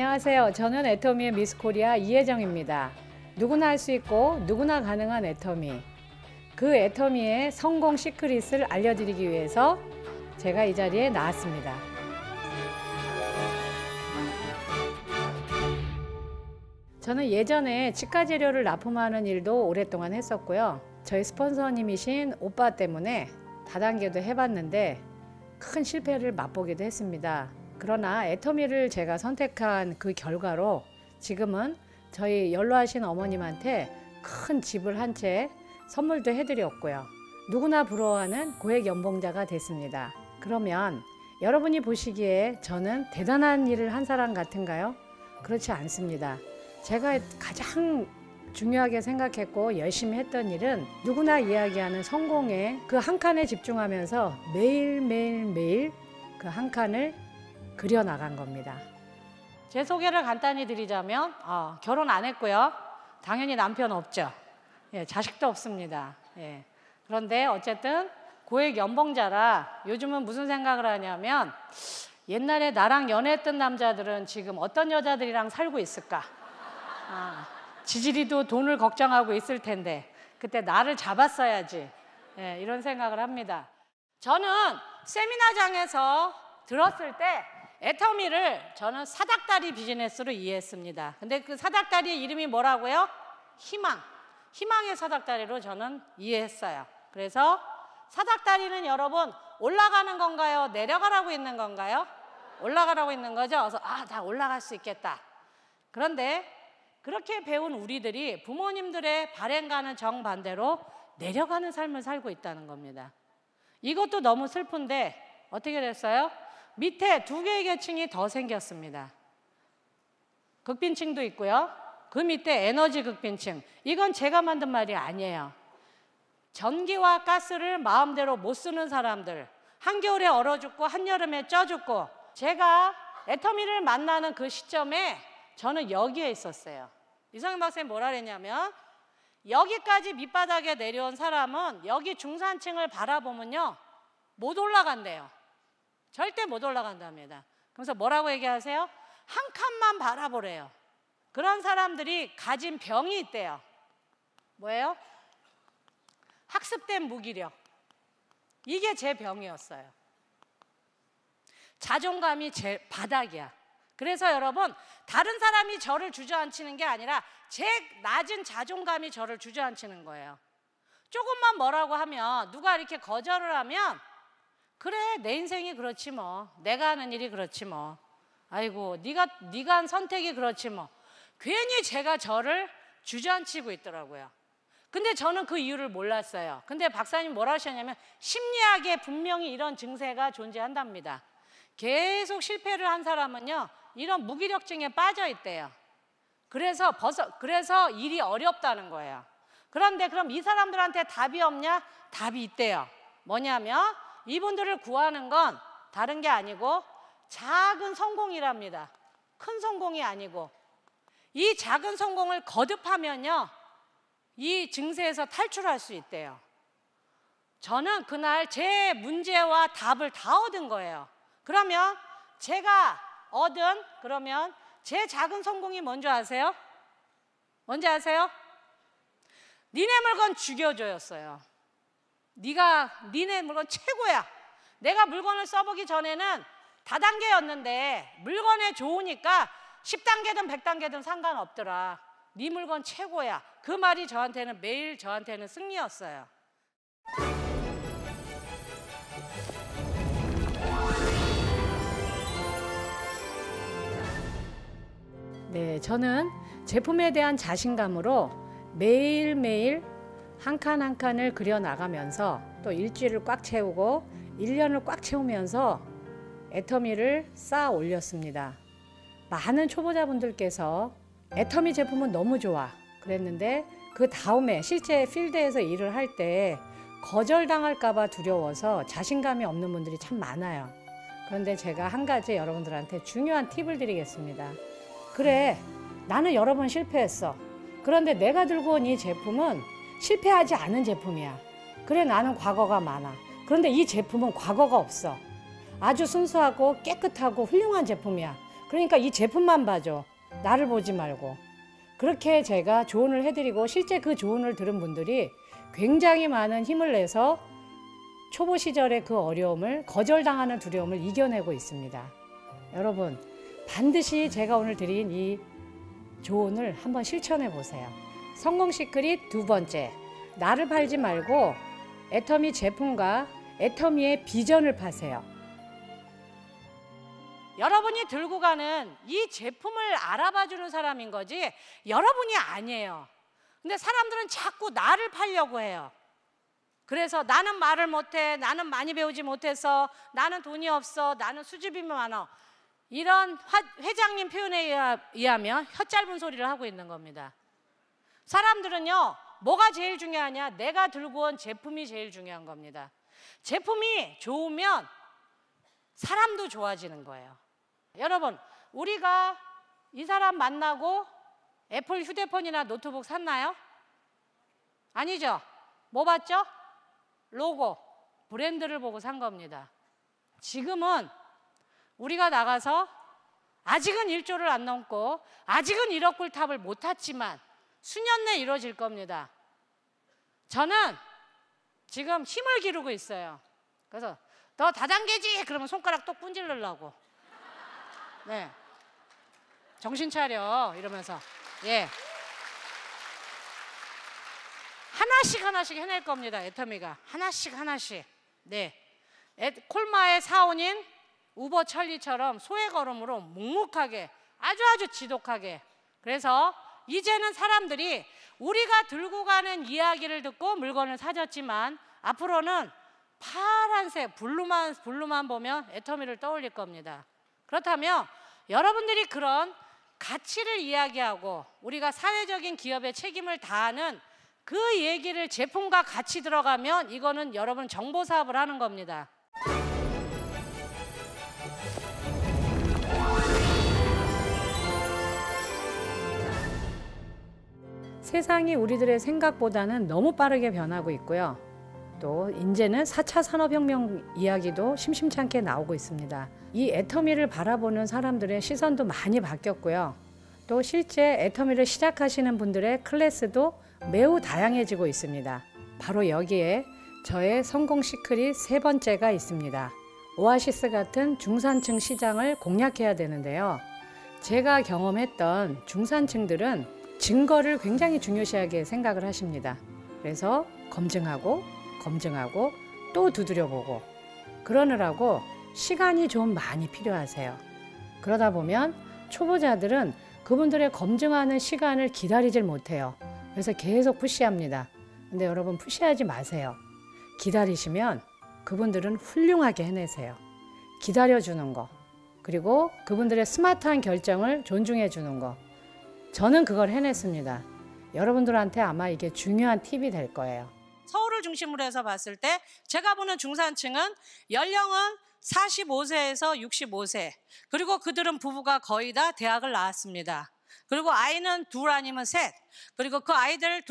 안녕하세요. 저는 애터미의 미스코리아 이혜정입니다. 누구나 할 수 있고 누구나 가능한 애터미. 그 애터미의 성공 시크릿을 알려드리기 위해서 제가 이 자리에 나왔습니다. 저는 예전에 치과 재료를 납품하는 일도 오랫동안 했었고요. 저희 스폰서님이신 오빠 때문에 다단계도 해봤는데 큰 실패를 맛보기도 했습니다. 그러나 애터미를 제가 선택한 그 결과로 지금은 저희 연로하신 어머님한테 큰 집을 한 채 선물도 해드렸고요. 누구나 부러워하는 고액 연봉자가 됐습니다. 그러면 여러분이 보시기에 저는 대단한 일을 한 사람 같은가요? 그렇지 않습니다. 제가 가장 중요하게 생각했고 열심히 했던 일은 누구나 이야기하는 성공에 그 한 칸에 집중하면서 매일매일 그 한 칸을 그려나간 겁니다. 제 소개를 간단히 드리자면 결혼 안 했고요. 당연히 남편 없죠. 예, 자식도 없습니다. 예. 그런데 어쨌든 고액 연봉자라 요즘은 무슨 생각을 하냐면 옛날에 나랑 연애했던 남자들은 지금 어떤 여자들이랑 살고 있을까? 지지리도 돈을 걱정하고 있을 텐데 그때 나를 잡았어야지. 예, 이런 생각을 합니다. 저는 세미나장에서 들었을 때 애터미를 저는 사닥다리 비즈니스로 이해했습니다. 근데 그 사닥다리의 이름이 뭐라고요? 희망. 희망의 사닥다리로 저는 이해했어요. 그래서 사닥다리는 여러분 올라가는 건가요? 내려가라고 있는 건가요? 올라가라고 있는 거죠. 그래서 나 올라갈 수 있겠다. 그런데 그렇게 배운 우리들이 부모님들의 발행과는 정반대로 내려가는 삶을 살고 있다는 겁니다. 이것도 너무 슬픈데 어떻게 됐어요? 밑에 두 개의 계층이 더 생겼습니다. 극빈층도 있고요. 그 밑에 에너지 극빈층. 이건 제가 만든 말이 아니에요. 전기와 가스를 마음대로 못 쓰는 사람들, 한겨울에 얼어 죽고 한여름에 쪄 죽고, 제가 애터미를 만나는 그 시점에 저는 여기에 있었어요. 이성윤 박사님 뭐라 그랬냐면 여기까지 밑바닥에 내려온 사람은 여기 중산층을 바라보면요 못 올라간대요. 절대 못 올라간답니다. 그래서 뭐라고 얘기하세요? 한 칸만 바라보래요. 그런 사람들이 가진 병이 있대요. 뭐예요? 학습된 무기력. 이게 제 병이었어요. 자존감이 제 바닥이야. 그래서 여러분 다른 사람이 저를 주저앉히는 게 아니라 제 낮은 자존감이 저를 주저앉히는 거예요. 조금만 뭐라고 하면 누가 이렇게 거절을 하면 그래 내 인생이 그렇지 뭐. 내가 하는 일이 그렇지 뭐. 아이고 네가 한 선택이 그렇지 뭐. 괜히 제가 저를 주저앉히고 있더라고요. 근데 저는 그 이유를 몰랐어요. 근데 박사님 뭐라 하셨냐면 심리학에 분명히 이런 증세가 존재한답니다. 계속 실패를 한 사람은요 이런 무기력증에 빠져 있대요. 그래서 일이 어렵다는 거예요. 그런데 그럼 이 사람들한테 답이 없냐? 답이 있대요. 뭐냐면 이분들을 구하는 건 다른 게 아니고 작은 성공이랍니다. 큰 성공이 아니고 이 작은 성공을 거듭하면요 이 증세에서 탈출할 수 있대요. 저는 그날 제 문제와 답을 다 얻은 거예요. 그러면 제가 얻은 그러면 제 작은 성공이 뭔지 아세요? 뭔지 아세요? 니네 물건 죽여줘였어요. 니네 물건 최고야. 내가 물건을 써보기 전에는 다단계였는데 물건에 좋으니까 10단계든 100단계든 상관없더라. 네 물건 최고야. 그 말이 저한테는 매일 저한테는 승리였어요. 네, 저는 제품에 대한 자신감으로 매일매일 한 칸 한 칸을 그려나가면서 또 일주일을 꽉 채우고 1년을 꽉 채우면서 애터미를 쌓아 올렸습니다. 많은 초보자분들께서 애터미 제품은 너무 좋아 그랬는데 그 다음에 실제 필드에서 일을 할 때 거절당할까 봐 두려워서 자신감이 없는 분들이 참 많아요. 그런데 제가 한 가지 여러분들한테 중요한 팁을 드리겠습니다. 그래, 나는 여러 번 실패했어. 그런데 내가 들고 온 이 제품은 실패하지 않은 제품이야. 그래, 나는 과거가 많아. 그런데 이 제품은 과거가 없어. 아주 순수하고 깨끗하고 훌륭한 제품이야. 그러니까 이 제품만 봐줘. 나를 보지 말고. 그렇게 제가 조언을 해드리고 실제 그 조언을 들은 분들이 굉장히 많은 힘을 내서 초보 시절의 그 어려움을, 거절당하는 두려움을 이겨내고 있습니다. 여러분, 반드시 제가 오늘 드린 이 조언을 한번 실천해 보세요. 성공 시크릿 두 번째, 나를 팔지 말고 애터미 제품과 애터미의 비전을 파세요. 여러분이 들고 가는 이 제품을 알아봐주는 사람인 거지 여러분이 아니에요. 근데 사람들은 자꾸 나를 팔려고 해요. 그래서 나는 말을 못해, 나는 많이 배우지 못해서, 나는 돈이 없어, 나는 수줍음이 많아. 이런 회장님 표현에 의하면 혀 짧은 소리를 하고 있는 겁니다. 사람들은요, 뭐가 제일 중요하냐? 내가 들고 온 제품이 제일 중요한 겁니다. 제품이 좋으면 사람도 좋아지는 거예요. 여러분, 우리가 이 사람 만나고 애플 휴대폰이나 노트북 샀나요? 아니죠. 뭐 봤죠? 로고, 브랜드를 보고 산 겁니다. 지금은 우리가 나가서 아직은 1조를 안 넘고 아직은 1억 불 탑을 못 탔지만 수년 내에 이루어질 겁니다. 저는 지금 힘을 기르고 있어요. 그래서 너 다단계지? 그러면 손가락 또 꾼질르려고. 네, 정신 차려 이러면서. 예, 하나씩 해낼 겁니다. 애터미가 하나씩. 네, 콜마의 사원인 우버 찰리처럼 소의 걸음으로 묵묵하게, 아주 지독하게. 그래서 이제는 사람들이 우리가 들고 가는 이야기를 듣고 물건을 사줬지만 앞으로는 파란색 블루만 보면 애터미를 떠올릴 겁니다. 그렇다면 여러분들이 그런 가치를 이야기하고 우리가 사회적인 기업의 책임을 다하는 그 얘기를 제품과 같이 들어가면 이거는 여러분 정보 사업을 하는 겁니다. 세상이 우리들의 생각보다는 너무 빠르게 변하고 있고요. 또 이제는 4차 산업혁명 이야기도 심심찮게 나오고 있습니다. 이 애터미를 바라보는 사람들의 시선도 많이 바뀌었고요. 또 실제 애터미를 시작하시는 분들의 클래스도 매우 다양해지고 있습니다. 바로 여기에 저의 성공 시크릿 세 번째가 있습니다. 오아시스 같은 중산층 시장을 공략해야 되는데요. 제가 경험했던 중산층들은 증거를 굉장히 중요시하게 생각을 하십니다. 그래서 검증하고 또 두드려보고 그러느라고 시간이 좀 많이 필요하세요. 그러다 보면 초보자들은 그분들의 검증하는 시간을 기다리질 못해요. 그래서 계속 푸시합니다. 근데 여러분, 푸시하지 마세요. 기다리시면 그분들은 훌륭하게 해내세요. 기다려주는 거, 그리고 그분들의 스마트한 결정을 존중해 주는 거. 저는 그걸 해냈습니다. 여러분들한테 아마 이게 중요한 팁이 될 거예요. 서울을 중심으로 해서 봤을 때 제가 보는 중산층은 연령은 45세에서 65세, 그리고 그들은 부부가 거의 다 대학을 나왔습니다. 그리고 아이는 둘 아니면 셋, 그리고 그 아이들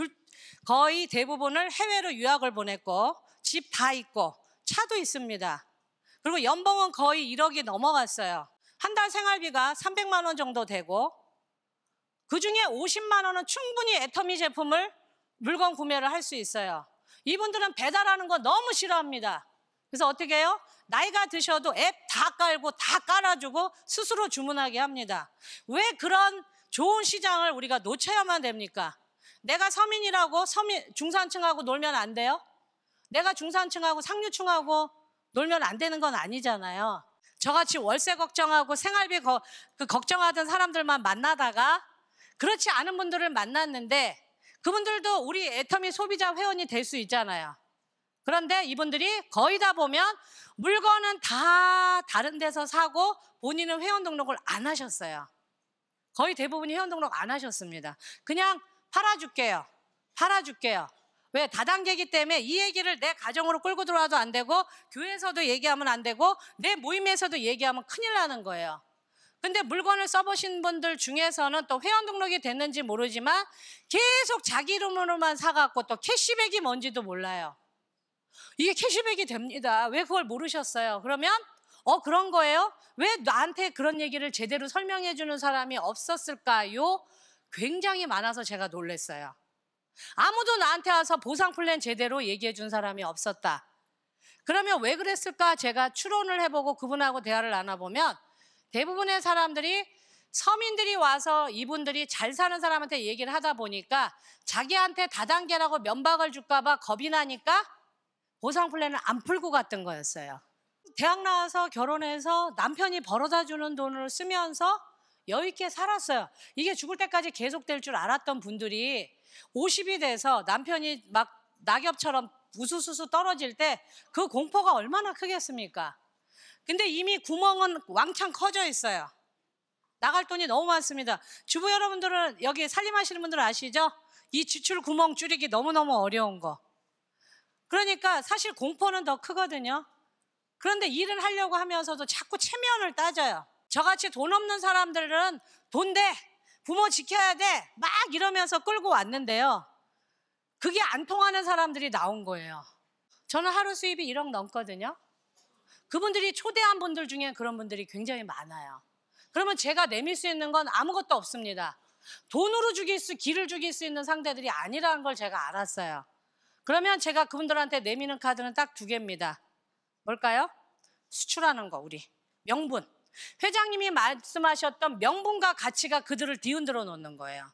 거의 대부분을 해외로 유학을 보냈고 집 다 있고 차도 있습니다. 그리고 연봉은 거의 1억이 넘어갔어요. 한 달 생활비가 300만 원 정도 되고 그중에 50만 원은 충분히 애터미 제품을 물건 구매를 할 수 있어요. 이분들은 배달하는 거 너무 싫어합니다. 그래서 어떻게 해요? 나이가 드셔도 앱 다 깔고 다 깔아주고 스스로 주문하게 합니다. 왜 그런 좋은 시장을 우리가 놓쳐야만 됩니까? 내가 서민이라고 중산층하고 놀면 안 돼요? 내가 중산층하고 상류층하고 놀면 안 되는 건 아니잖아요. 저같이 월세 걱정하고 생활비 걱정하던 사람들만 만나다가 그렇지 않은 분들을 만났는데 그분들도 우리 애터미 소비자 회원이 될 수 있잖아요. 그런데 이분들이 거의 다 보면 물건은 다 다른 데서 사고 본인은 회원 등록을 안 하셨어요. 거의 대부분이 회원 등록 안 하셨습니다. 그냥 팔아줄게요. 왜? 다단계이기 때문에 이 얘기를 내 가정으로 끌고 들어와도 안 되고 교회에서도 얘기하면 안 되고 내 모임에서도 얘기하면 큰일 나는 거예요. 근데 물건을 써보신 분들 중에서는 또 회원 등록이 됐는지 모르지만 계속 자기 이름으로만 사갖고 또 캐시백이 뭔지도 몰라요. 이게 캐시백이 됩니다. 왜 그걸 모르셨어요? 그러면 그런 거예요? 왜 나한테 그런 얘기를 제대로 설명해 주는 사람이 없었을까요? 굉장히 많아서 제가 놀랐어요. 아무도 나한테 와서 보상 플랜 제대로 얘기해 준 사람이 없었다. 그러면 왜 그랬을까? 제가 추론을 해보고 그분하고 대화를 나눠보면 대부분의 사람들이 서민들이 와서 이분들이 잘 사는 사람한테 얘기를 하다 보니까 자기한테 다단계라고 면박을 줄까 봐 겁이 나니까 보상 플랜을 안 풀고 갔던 거였어요. 대학 나와서 결혼해서 남편이 벌어다 주는 돈을 쓰면서 여유 있게 살았어요. 이게 죽을 때까지 계속될 줄 알았던 분들이 50이 돼서 남편이 막 낙엽처럼 우수수수 떨어질 때 그 공포가 얼마나 크겠습니까? 근데 이미 구멍은 왕창 커져 있어요. 나갈 돈이 너무 많습니다. 주부 여러분들은 여기 살림하시는 분들 아시죠? 이 지출 구멍 줄이기 너무너무 어려운 거. 그러니까 사실 공포는 더 크거든요. 그런데 일을 하려고 하면서도 자꾸 체면을 따져요. 저같이 돈 없는 사람들은 돈 돼, 부모 지켜야 돼, 막 이러면서 끌고 왔는데요. 그게 안 통하는 사람들이 나온 거예요. 저는 하루 수입이 1억 넘거든요. 그분들이 초대한 분들 중에 그런 분들이 굉장히 많아요. 그러면 제가 내밀 수 있는 건 아무것도 없습니다. 돈으로 길을 죽일 수 있는 상대들이 아니라는 걸 제가 알았어요. 그러면 제가 그분들한테 내미는 카드는 딱 2개입니다. 뭘까요? 수출하는 거, 우리. 명분. 회장님이 말씀하셨던 명분과 가치가 그들을 뒤흔들어 놓는 거예요.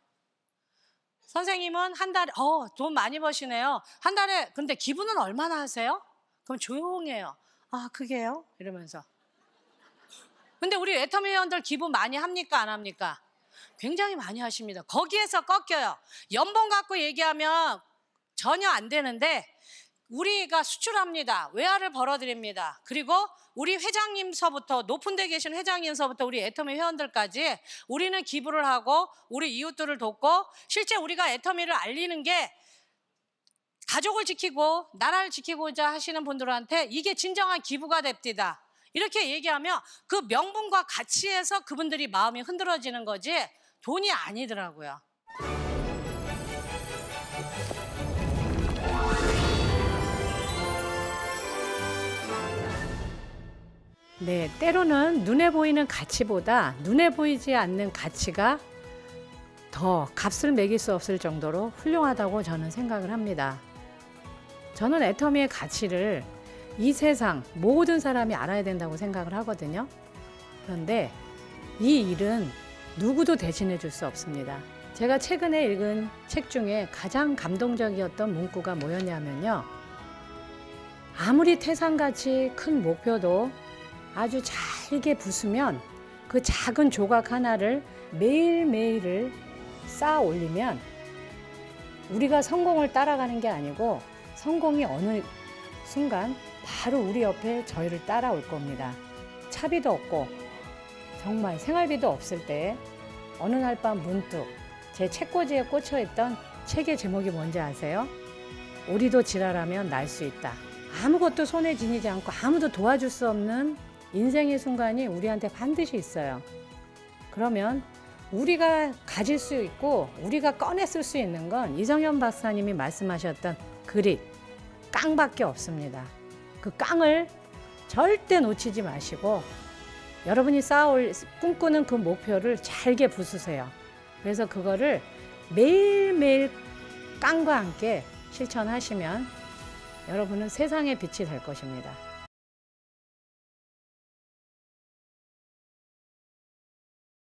선생님은 한 달에 돈 많이 버시네요. 한 달에 근데 기부는 얼마나 하세요? 그럼 조용해요. 아, 그게요? 이러면서. 근데 우리 애터미 회원들 기부 많이 합니까? 안 합니까? 굉장히 많이 하십니다. 거기에서 꺾여요. 연봉 갖고 얘기하면 전혀 안 되는데 우리가 수출합니다. 외화를 벌어드립니다. 그리고 우리 회장님서부터 높은 데 계신 회장님서부터 우리 애터미 회원들까지 우리는 기부를 하고 우리 이웃들을 돕고 실제 우리가 애터미를 알리는 게 가족을 지키고 나라를 지키고자 하시는 분들한테 이게 진정한 기부가 됩니다. 이렇게 얘기하면 그 명분과 가치에서 그분들이 마음이 흔들어지는 거지 돈이 아니더라고요. 네, 때로는 눈에 보이는 가치보다 눈에 보이지 않는 가치가 더 값을 매길 수 없을 정도로 훌륭하다고 저는 생각을 합니다. 저는 애터미의 가치를 이 세상 모든 사람이 알아야 된다고 생각을 하거든요. 그런데 이 일은 누구도 대신해 줄 수 없습니다. 제가 최근에 읽은 책 중에 가장 감동적이었던 문구가 뭐였냐면요. 아무리 태산같이 큰 목표도 아주 잘게 부수면 그 작은 조각 하나를 매일매일을 쌓아 올리면 우리가 성공을 따라가는 게 아니고 성공이 어느 순간 바로 우리 옆에 저희를 따라올 겁니다. 차비도 없고 정말 생활비도 없을 때 어느 날 밤 문득 제 책꽂이에 꽂혀있던 책의 제목이 뭔지 아세요? 우리도 지랄하면 날 수 있다. 아무것도 손에 지니지 않고 아무도 도와줄 수 없는 인생의 순간이 우리한테 반드시 있어요. 그러면 우리가 가질 수 있고 우리가 꺼내 쓸 수 있는 건 이정현 박사님이 말씀하셨던 그릿, 깡밖에 없습니다. 그 깡을 절대 놓치지 마시고 여러분이 꿈꾸는 그 목표를 잘게 부수세요. 그래서 그거를 매일매일 깡과 함께 실천하시면 여러분은 세상의 빛이 될 것입니다.